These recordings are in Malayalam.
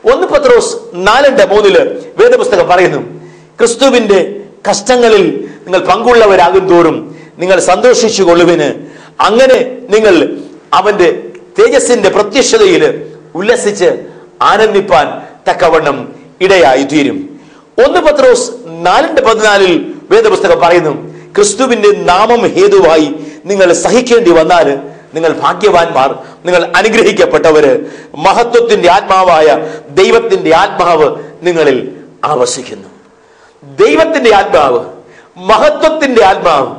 1 പത്രോസ് 4:3 വേദപുസ്തകം പറയുന്നു, ക്രിസ്തുവിന്റെ കഷ്ടങ്ങളിൽ നിങ്ങൾ പങ്കുള്ളവരാകും തോറും നിങ്ങൾ സന്തോഷിച്ചു കൊള്ളുവിന്. അങ്ങനെ നിങ്ങൾ അവന്റെ തേജസ്സിന്റെ പ്രത്യക്ഷതയിൽ ഉല്ലസിച്ച് ആനന്ദിപ്പാൻ തക്കവണ്ണം ഇടയായി തീരും. 1 പത്രോസ് 4:14 വേദപുസ്തകം പറയുന്നു, ക്രിസ്തുവിന്റെ നാമം ഹേതുവായി നിങ്ങൾ സഹിക്കേണ്ടി വന്നാൽ നിങ്ങൾ ഭാഗ്യവാന്മാർ, നിങ്ങൾ അനുഗ്രഹിക്കപ്പെട്ടവര്. മഹത്വത്തിന്റെ ആത്മാവായ ദൈവത്തിന്റെ ആത്മാവ് നിങ്ങളിൽ ആവസിക്കുന്നു. ദൈവത്തിന്റെ ആത്മാവ്, മഹത്വത്തിന്റെ ആത്മാവ്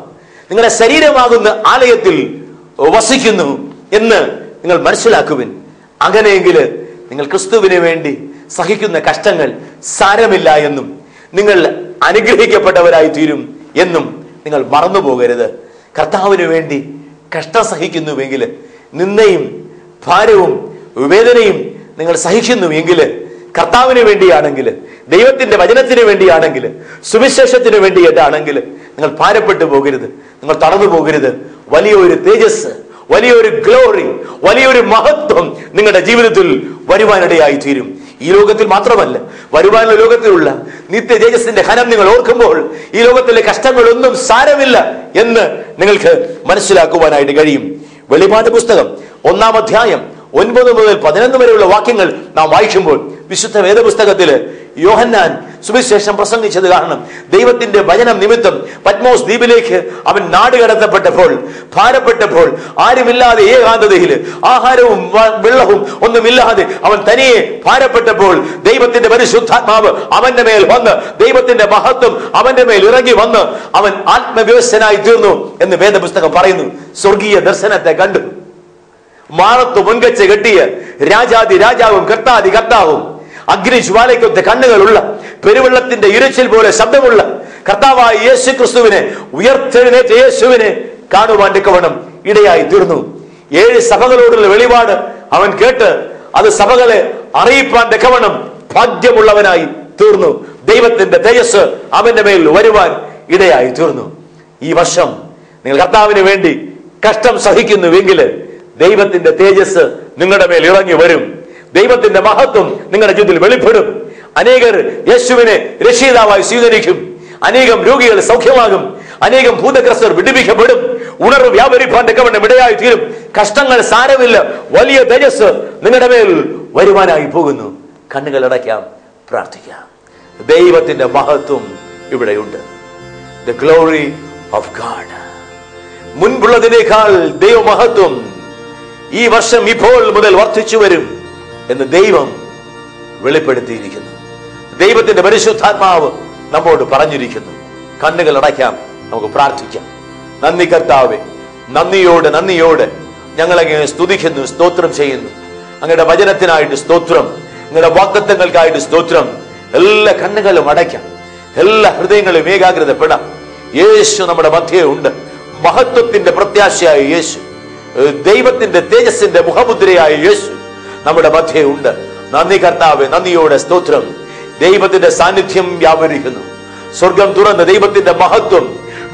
നിങ്ങളുടെ ശരീരമാകുന്ന ആലയത്തിൽ വസിക്കുന്നു എന്ന് നിങ്ങൾ മനസ്സിലാക്കുവിൻ. അങ്ങനെയെങ്കിൽ നിങ്ങൾ ക്രിസ്തുവിന് വേണ്ടി സഹിക്കുന്ന കഷ്ടങ്ങൾ സാരമില്ല എന്നും നിങ്ങൾ അനുഗ്രഹിക്കപ്പെട്ടവരായി തീരും എന്നും നിങ്ങൾ മറന്നു പോകരുത്. കർത്താവിന് വേണ്ടി കഷ്ടം സഹിക്കുന്നുവെങ്കിൽ, നിന്ദയും ഭാരവും വേദനയും നിങ്ങൾ സഹിക്കുന്നുവെങ്കിൽ, കർത്താവിന് വേണ്ടിയാണെങ്കിൽ, ദൈവത്തിന്റെ വചനത്തിന് വേണ്ടിയാണെങ്കിൽ, സുവിശേഷത്തിന് വേണ്ടിയിട്ടാണെങ്കിൽ നിങ്ങൾ ഭാരപ്പെട്ടു പോകരുത്, നിങ്ങൾ തളർന്നു പോകരുത്. വലിയൊരു തേജസ്, വലിയൊരു ഗ്ലോറി, വലിയൊരു മഹത്വം നിങ്ങളുടെ ജീവിതത്തിൽ വരുവാനിടയായി തീരും. ഈ ലോകത്തിൽ മാത്രമല്ല, വരുവാനുള്ള ലോകത്തിലുള്ള നിത്യ തേജസ്സിന്റെ ഘനം നിങ്ങൾ ഓർക്കുമ്പോൾ ഈ ലോകത്തിലെ കഷ്ടങ്ങളൊന്നും സാരമില്ല എന്ന് നിങ്ങൾക്ക് മനസ്സിലാക്കുവാനായിട്ട് കഴിയും. വെളിപാട് പുസ്തകം 1-ാം അധ്യായം 9 മുതൽ 11 വരെയുള്ള വാക്യങ്ങൾ നാം വായിക്കുമ്പോൾ വിശുദ്ധ വേദപുസ്തകത്തില് യോഹന്നാൻ സുവിശേഷം പ്രസംഗിച്ചത് കാരണം, ദൈവത്തിന്റെ വചനം നിമിത്തം പത്മോസ് ദ്വീപിലേക്ക് അവൻ നാട് കടത്തപ്പെട്ടപ്പോൾ, ഭാരപ്പെട്ടപ്പോൾ, ആരുമില്ലാതെ ഏകാന്തതയിൽ, ആഹാരവും വെള്ളവും ഒന്നുമില്ലാതെ അവൻ തനിയെ ഭാരപ്പെട്ടപ്പോൾ ദൈവത്തിന്റെ പരിശുദ്ധാത്മാവ് അവന്റെ മേൽ വന്ന്, ദൈവത്തിന്റെ മഹത്വം അവന്റെ മേൽ ഇറങ്ങി വന്ന് അവൻ ആത്മവ്യവസ്ഥനായി തീർന്നു എന്ന് വേദപുസ്തകം പറയുന്നു. സ്വർഗീയ ദർശനത്തെ കണ്ടു. മാറത്ത് പൊൻകച്ച് കെട്ടിയ രാജാതി രാജാവും കർത്താതി കർത്താവും, അഗ്നിജ്വാലയ്ക്കൊത്ത കണ്ണുകളുള്ള, പെരുവെള്ളത്തിന്റെ ഇരച്ചിൽ പോലെ ശബ്ദമുള്ള കർത്താവായ യേശു ക്രിസ്തുവിനെ, ഉയർത്തെഴുന്നേറ്റ യേശുവിനെ കാണുവാൻ തക്കവണ്ണം ഇടയായി തീർന്നു. 7 സഭകളോടുള്ള വെളിപാട് അവൻ കേട്ട് അത് സഭകളെ അറിയിപ്പാൻ തക്കവണ്ണം ഭാഗ്യമുള്ളവനായി തീർന്നു. ദൈവത്തിന്റെ തേജസ് അവന്റെ മേൽ വരുവാൻ ഇടയായി തീർന്നു. ഈ വർഷം നിങ്ങൾ കർത്താവിന് വേണ്ടി കഷ്ടം സഹിക്കുന്നുവെങ്കിൽ ദൈവത്തിന്റെ തേജസ് നിങ്ങളുടെ മേൽ ഇറങ്ങി വരും. ദൈവത്തിന്റെ മഹത്വം നിങ്ങളുടെ ജീവിതത്തിൽ വെളിപ്പെടും. അനേകർ യേശുവിനെ രക്ഷിതാവായി സ്വീകരിക്കും. അനേകം രോഗികൾ സൗഖ്യമാകും. അനേകം ഭൂതഗ്രസ്തർ വിടുവിക്കപ്പെടും. ഉണർവ് വ്യാപരിപ്പാൻ തക്കവണ്ണം ഇടയായി തീരും. കഷ്ടങ്ങൾ സാരമില്ല, വലിയ തേജസ് നിങ്ങളുടെ മേൽ വരുവാനായി പോകുന്നു. കണ്ണുകൾ അടയ്ക്കാം, പ്രാർത്ഥിക്കാം. ദൈവത്തിന്റെ മഹത്വം ഇവിടെയുണ്ട്. The glory of God. മുൻപുള്ളതിനേക്കാൾ ദൈവമഹത്വം ഈ വർഷം ഇപ്പോൾ മുതൽ വർദ്ധിച്ചു വരും എന്ന് ദൈവം വെളിപ്പെടുത്തിയിരിക്കുന്നു. ദൈവത്തിന്റെ പരിശുദ്ധാത്മാവ് നമ്മോട് പറഞ്ഞിരിക്കുന്നു. കണ്ണുകൾ അടയ്ക്കാം, നമുക്ക് പ്രാർത്ഥിക്കാം. നന്ദി കർത്താവേ, നന്ദിയോടെ ഞങ്ങളങ്ങനെ സ്തുതിക്കുന്നു, സ്തോത്രം ചെയ്യുന്നു. അങ്ങയുടെ വചനത്തിനായിട്ട് സ്തോത്രം, അങ്ങയുടെ വാഗ്ദത്തങ്ങൾക്കായിട്ട് സ്തോത്രം. എല്ലാ കണ്ണുകളും അടയ്ക്കാം, എല്ലാ ഹൃദയങ്ങളും ഏകാഗ്രതപ്പെടാം. യേശു നമ്മുടെ മധ്യേ ഉണ്ട്. മഹത്വത്തിന്റെ പ്രത്യാശയായ യേശു, ദൈവത്തിന്റെ തേജസ്സിന്റെ മുഖമുദ്രയായ യേശു നമ്മുടെ മധ്യേ ഉണ്ട്. നന്ദി കർത്താവേ, നന്ദിയോടെ സ്തോത്രം. ദൈവത്തിന്റെ സാന്നിധ്യം വ്യാപരിക്കുന്നു. സ്വർഗം തുറന്ന് ദൈവത്തിന്റെ മഹത്വം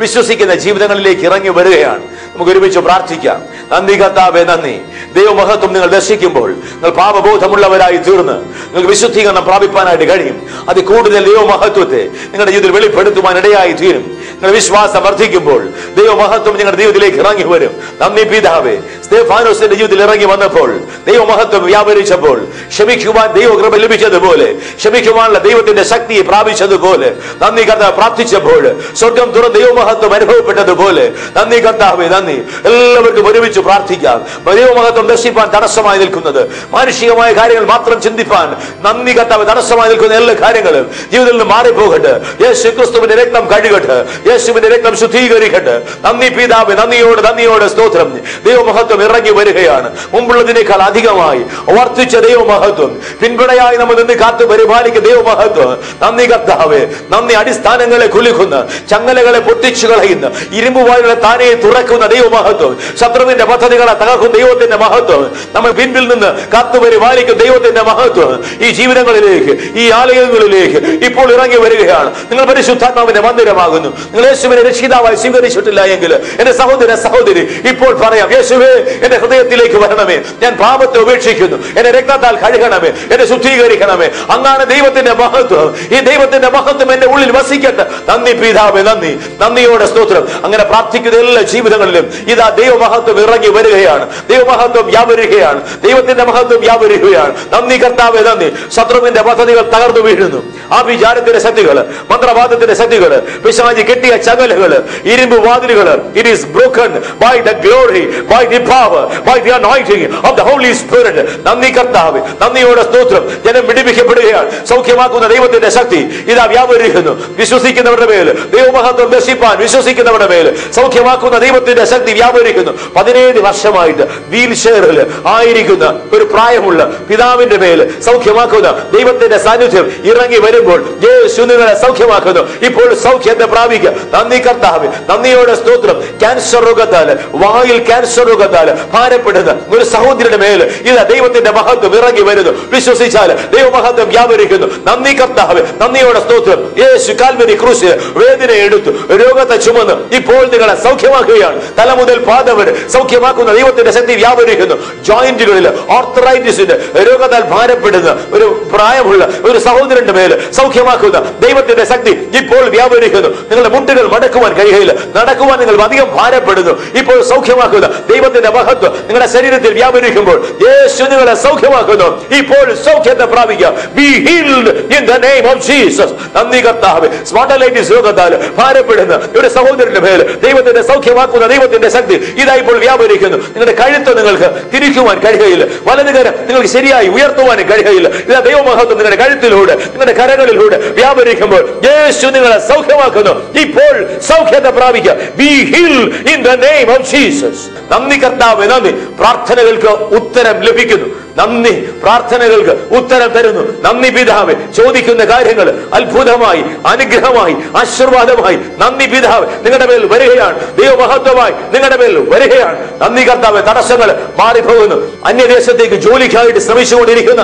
വിശ്വസിക്കുന്ന ജീവിതങ്ങളിലേക്ക് ഇറങ്ങി വരികയാണ്. നമുക്ക് ഒരുമിച്ച് പ്രാർത്ഥിക്കാം. നന്ദി കർത്താവേ, നന്ദി. ദൈവമഹത്വം നിങ്ങൾ ദർശിക്കുമ്പോൾ നിങ്ങൾ പാപബോധമുള്ളവരായി തീർന്ന് നിങ്ങൾക്ക് വിശുദ്ധീകരണം പ്രാപിപ്പാനായിട്ട് കഴിയും. അത് കൂടുതൽ ദൈവമഹത്വത്തെ നിങ്ങളുടെ ജീവിതത്തിൽ വെളിപ്പെടുത്തുവാൻ ഇടയായി തീരും. നിങ്ങൾ വിശ്വാസം വർദ്ധിക്കുമ്പോൾ ദൈവമഹത്വം നിങ്ങളുടെ ജീവിതത്തിലേക്ക് ഇറങ്ങി വരും. നന്ദി പിതാവേ, സ്തെഫാനോസിന്റെ ജീവിതത്തിൽ ഇറങ്ങി വന്നപ്പോൾ ദൈവമഹത്വം വ്യാപരിച്ചപ്പോൾ ക്ഷമിക്കുവാൻ ദൈവകൃപ ലഭിച്ചതുപോലെ, ക്ഷമിക്കുവാനുള്ള ദൈവത്തിന്റെ ശക്തിയെ പ്രാപിച്ചതുപോലെ, നന്ദി കർത്താവ് പ്രാർത്ഥിച്ചപ്പോൾ സ്വർഗം തുറന്ന് ദൈവമഹത്വം അനുഭവപ്പെട്ടതുപോലെ നന്ദി കർത്താവേ, നന്ദി. എല്ലാവർക്കും ഒരുമിച്ച് പ്രാർത്ഥിക്കാം. ദൈവമഹത്വം ദർശിപ്പാൻ തടസ്സമായി നിൽക്കുന്നത്, മാനുഷികമായ കാര്യങ്ങൾ മാത്രം ചിന്തിപ്പാൻ നന്ദി കർത്താവ് തടസ്സമായി നിൽക്കുന്ന എല്ലാ കാര്യങ്ങളും ജീവിതത്തിൽ നിന്ന് മാറിപ്പോകട്ടെ. യേശു ക്രിസ്തുവിന്റെ രക്തം കഴുകട്ടെ, യേശുവിന്റെ രക്തം ശുദ്ധീകരിക്കട്ടെ. നന്ദി പിതാവേ, നന്ദിയോടെ സ്തോത്രം. ദൈവമഹത്വം ഇറങ്ങി വരികയാണ്. മുമ്പുള്ളതിനേക്കാൾ അധികമായി വർദ്ധിച്ച ദൈവമഹത്വം, പിൻപടയായി നമ്മൾ നിന്ന് കാത്തു പരിപാലിക്കുന്ന ദൈവമഹത്വം. നന്ദി കർത്താവേ, നന്ദി. അടിസ്ഥാനങ്ങളെ കുലുക്കുന്ന, ചങ്ങലകളെ പൊട്ടിച്ചു കളയുന്ന, ഇരുമ്പുവായുകളെ താനെ തുറക്കുന്ന ദൈവമഹത്വം, ശത്രുവിന്റെ പദ്ധതികളെ തകർക്കും ദൈവത്തിന്റെ മഹത്വം, നമ്മൾ പിൻപിൽ നിന്ന് കാത്തുപരിപാലിക്കും ദൈവത്തിന്റെ മഹത്വം ഈ ജീവിതങ്ങളിലേക്ക്, ഈ ആലയങ്ങളിലേക്ക് ഇപ്പോൾ ഇറങ്ങി വരികയാണ്. നിങ്ങൾ പരിശുദ്ധാത്മാവിന്റെ മന്ദിരമാകുന്നു. നിങ്ങൾ യേശുവിനെ രക്ഷിതാവായി സ്വീകരിച്ചിട്ടില്ല എങ്കിൽ എന്റെ സഹോദര സഹോദരി ഇപ്പോൾ പറയാം, യേശുവേ എന്റെ ഹൃദയത്തിലേക്ക് വരണമേ, ഞാൻ പാപത്തെ ഉപേക്ഷിക്കുന്നു, എന്റെ രക്തത്താൽ കഴുകണമേ, എന്നെ ശുദ്ധീകരിക്കണമേ. അങ്ങാണ് ദൈവത്തിന്റെ മഹത്വം. ഈ ദൈവത്തിന്റെ മഹത്വം എന്റെ ഉള്ളിൽ വസിക്കട്ടെ. നന്ദി പിതാവേ, നന്ദി, നന്ദിയോടെ സ്തോത്രം. അങ്ങനെ പ്രാർത്ഥിക്കുന്ന എല്ലാ ജീവിതങ്ങളിലും ഇതാ ദൈവമഹത്വം ഇറങ്ങി വരികയാണ്, ദൈവമഹത്വം വ്യാപരിക്കുകയാണ്, ദൈവത്തിന്റെ മഹത്വം വ്യാപരിക്കുകയാണ്. നന്ദി കർത്താവേ, നന്ദി. ശത്രുവിന്റെ പദ്ധതികൾ തകർന്നു വീഴുന്നു. ആ വിചാരത്തിന്റെ ശക്തികള്, മന്ത്രവാദത്തിന്റെ ശക്തികള്, പിശാചി കെട്ടിയ ചങ്ങലകള്, ഇരുമ്പ് വാതിലുകള്, it is broken by the glory, by the power, by the anointing of the Holy Spirit. നന്ദി കർത്താവേ, നന്ദിയോടെ സ്തോത്രം. ജനം വിടുവിക്കപ്പെടുകയാണ്. സൗഖ്യമാക്കുന്ന ദൈവത്തിന്റെ ശക്തി ഇതാ വ്യാപരിക്കുന്നു. വിശ്വസിക്കുന്നവരുടെ മേൽ ദൈവമഹത്വം ദർശിപ്പാൻ വിശ്വസിക്കുന്നവരുടെ മേൽ സൗഖ്യമാക്കുന്ന ദൈവത്തിന്റെ ശക്തി വ്യാപരിക്കുന്നു. 17 വർഷമായിട്ട് വീൽ ചെയറിൽ ആയിരിക്കുന്ന ഒരു പ്രായമുള്ള പിതാവിന്റെ മേൽ സൗഖ്യമാക്കുന്ന ദൈവത്തിന്റെ സാന്നിധ്യം ഇറങ്ങി വരുമ്പോൾ യേശു നിങ്ങളെ സൗഖ്യമാക്കുന്നു. ഇപ്പോൾ സൗഖ്യത്തെ പ്രാപിക്കുക. നന്ദി കർത്താവേ, നന്ദിയോടെ സ്തോത്രം. ക്യാൻസർ രോഗത്താല്, വായിൽ ക്യാൻസർ രോഗത്താല് ഭാരപ്പെടുന്ന ഒരു സഹോദരിയുടെ മേൽ ഇതാ ദൈവത്തിന്റെ മഹത്വം ഇറങ്ങി വരുന്നു. വിശ്വസിച്ചാൽ ദൈവമഹത്വം വ്യാപരിക്കുന്നു. നന്ദി കർത്താവേ, നന്ദിയോടെ സ്തോത്രം. യേശു കാൽവരി ക്രൂശിൽ വേദന എടുത്തു, രോഗത്തെ ചുമന്ന് ഇപ്പോൾ നിങ്ങളെ സൗഖ്യമാക്കുകയാണ്. തല മുതൽ പാദം വരെ സൗഖ്യമാക്കുന്ന ദൈവത്തിന്റെ ശക്തി വ്യാപരിക്കുന്നു. ജോയിന്റുകളിൽ ഓർത്തറൈറ്റിസിന്റെ രോഗത്താൽ ഭാരപ്പെടുന്ന ഒരു പ്രായമുള്ള ഒരു സഹോദരന്റെ മേൽ സൗഖ്യമാക്കുന്ന ദൈവത്തിന്റെ ശക്തി ഇപ്പോൾ വ്യാപരിക്കുന്നു. നിങ്ങളുടെ മുട്ടുകൾ മടക്കുവാൻ കഴിയില്ല, നടക്കുവാൻ നിങ്ങൾ അധികം ഭാരപ്പെടുന്നു. ഇപ്പോൾ സൗഖ്യമാക്കുന്ന ദൈവത്തിന്റെ മഹത്വം നിങ്ങളുടെ ശരീരത്തിൽ വ്യാപരിക്കുമ്പോൾ യേശു നിങ്ങളെ സൗഖ്യമാക്കുന്നു. ഇപ്പോൾ സൗഖ്യത്തെ പ്രാപിക്കുക. Be healed in the name of Jesus. നന്ദി കർത്താവേ. സ്പോണ്ടലൈറ്റിസ് രോഗത്താൽ ഭാരപ്പെടുന്ന ഒരു സഹോദരന്റെ മേൽ ദൈവത്തിന്റെ സൗഖ്യമാക്കുന്ന ദൈവത്തിന്റെ ശക്തി ഇതാ ഇപ്പോൾ വ്യാപരിക്കുന്നു. നിങ്ങളുടെ കഴുത്ത് നിങ്ങൾക്ക് തിരിക്കുവാൻ കഴിയുകയില്ല, വലതുകരം നിങ്ങൾക്ക് ശരിയായി ഉയർത്തുവാനും കഴിയുകയില്ല. ഇതാ ദൈവമഹത്വം നിങ്ങളുടെ കഴുത്തിലൂടെ, നിങ്ങളുടെ കരങ്ങളിലൂടെ വ്യാപരിക്കുമ്പോൾ യേശു നിങ്ങളെ സൗഖ്യമാക്കുന്നു. ഇപ്പോൾ സൗഖ്യത്തെ പ്രാപിക്കുക. Be healed in the name of Jesus. നന്ദി കർത്താവേ, നന്ദി. പ്രാർത്ഥനകൾക്ക് ഉത്തരം ലഭിക്കുന്നു. നന്ദി. പ്രാർത്ഥനകൾക്ക് ഉത്തരം തരുന്നു. നന്ദി പിതാവേ. ചോദിക്കുന്ന കാര്യങ്ങൾ അത്ഭുതമായി, അനുഗ്രഹമായി, ആശീർവാദമായി നന്ദി പിതാവേ നിങ്ങളുടെ മേൽ വരികയാണ്. ദൈവമഹത്വമായി നിങ്ങളുടെ മേൽ വരികയാണ്. നന്ദി കർത്താവേ. തടസ്സങ്ങൾ മാറിപ്പോകുന്നു. അന്യദേശത്തേക്ക് ജോലിക്കായിട്ട് ശ്രമിച്ചുകൊണ്ടിരിക്കുന്ന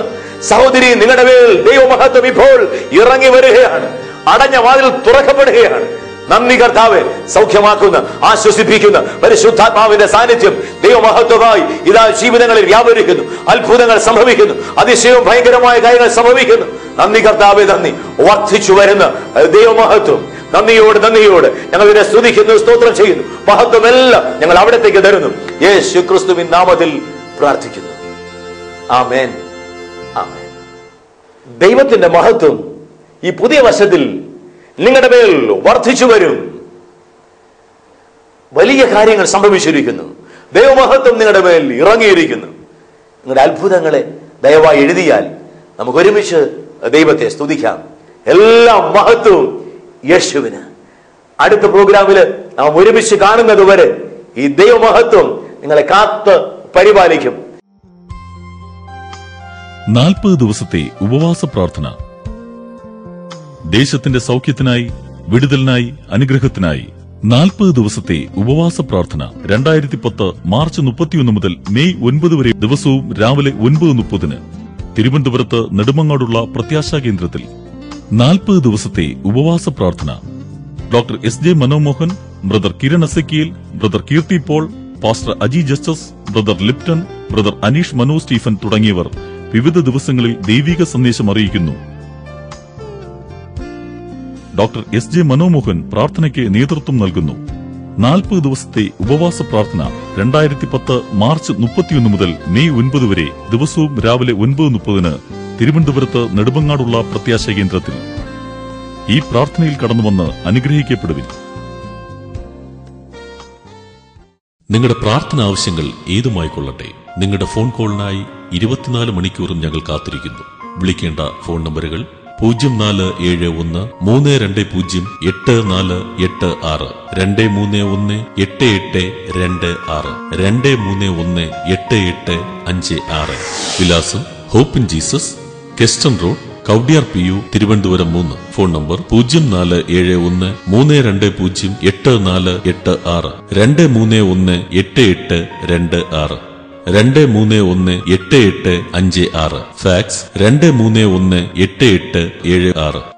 സഹോദരി, നിങ്ങളുടെ മേൽ ദൈവമഹത്വം ഇപ്പോൾ ഇറങ്ങി വരികയാണ്. അടഞ്ഞ വാതിൽ തുറക്കപ്പെടുകയാണ്. നന്ദി കർത്താവേ. സൗഖ്യമാക്കുന്ന, ആശ്വസിപ്പിക്കുന്ന പരിശുദ്ധാത്മാവിന്റെ സാന്നിധ്യം ദൈവമഹത്വമായി ഇതാ ജീവിതങ്ങളിൽ വ്യാപരിക്കുന്നു. അത്ഭുതങ്ങൾ സംഭവിക്കുന്നു. അതിശയവും ഭയങ്കരമായ കാര്യങ്ങൾ സംഭവിക്കുന്നു. നന്ദി കർത്താവേ, നന്ദി. വർദ്ധിച്ചു വരുന്ന ദൈവമഹത്വം നന്ദിയോട് നന്ദിയോട് ഞങ്ങൾ ഇതിനെ സ്തുതിക്കുന്നു, സ്തോത്രം ചെയ്യുന്നു. മഹത്വമെല്ലാം ഞങ്ങൾ അവിടത്തേക്ക് തരുന്നു. യേശു ക്രിസ്തുവിൻ നാമത്തിൽ പ്രാർത്ഥിക്കുന്നു. ആമേൻ, ആമേൻ. ദൈവത്തിന്റെ മഹത്വം ഈ പുതിയ വർഷത്തിൽ നിങ്ങളുടെ മേൽ വർദ്ധിച്ചു വരും. വലിയ കാര്യങ്ങൾ സംഭവിച്ചിരിക്കുന്നു. ദൈവമഹത്വം നിങ്ങളുടെ മേൽ ഇറങ്ങിയിരിക്കുന്നു. നിങ്ങളുടെ അത്ഭുതങ്ങളെ ദയവായി എഴുതിയാൽ നമുക്ക് ഒരുമിച്ച് ദൈവത്തെ സ്തുതിക്കാം. എല്ലാ മഹത്വവും യേശുവിന്. അടുത്ത പ്രോഗ്രാമിൽ നാം ഒരുമിച്ച് കാണുന്നത് വരെ ഈ ദൈവമഹത്വം നിങ്ങളെ കാത്ത് പരിപാലിക്കും. 40 ദിവസത്തെ ഉപവാസ പ്രാർത്ഥന. ദേശത്തിന്റെ സൗഖ്യത്തിനായി, വിടുതലിനായി, അനുഗ്രഹത്തിനായി 40 ദിവസത്തെ ഉപവാസ പ്രാർത്ഥന 2010 മാർച്ച് 31 മുതൽ മെയ് 9 വരെ ദിവസവും രാവിലെ 9:30 തിരുവനന്തപുരത്ത് നെടുമങ്ങാടുള്ള പ്രത്യാശാ കേന്ദ്രത്തിൽ 40 ദിവസത്തെ ഉപവാസ പ്രാർത്ഥന. Doctor S J. Manomohan, brother Kiran Ezekiel, brother Keerthi Paul, pastor Aji Justus, brother Lipton, brother Aneesh Mano Stephen തുടങ്ങിയവർ വിവിധ ദിവസങ്ങളിൽ ദൈവിക സന്ദേശം അറിയിക്കുന്നു. Doctor S J. മനോമോഹൻ പ്രാർത്ഥനയ്ക്ക് നേതൃത്വം നൽകുന്നു. 40 ദിവസത്തെ ഉപവാസ പ്രാർത്ഥന 2010 മാർച്ച് 31 മുതൽ മെയ് 9 വരെ ദിവസവും രാവിലെ 9:30 തിരുവനന്തപുരത്ത് നെടുമങ്ങാടുള്ള പ്രത്യാശാ കേന്ദ്രത്തിൽ. ഈ പ്രാർത്ഥനയിൽ കടന്നുവന്ന് അനുഗ്രഹിക്കപ്പെടുവിൻ. നിങ്ങളുടെ പ്രാർത്ഥന ആവശ്യങ്ങൾ ഏതുമായിക്കൊള്ളട്ടെ, നിങ്ങളുടെ ഫോൺ കോളിനായി 24 മണിക്കൂറും ഞങ്ങൾ കാത്തിരിക്കുന്നു. വിളിക്കേണ്ട ഫോൺ നമ്പറുകൾ 0471 320 8486, 231 8826, 231 8856. വിലാസം Hope in Jesus, Keston road, Kowdiar PU, Thiruvananthapuram 3. Phone number 0471 3208486 2318826 2318856. Fax 2318876.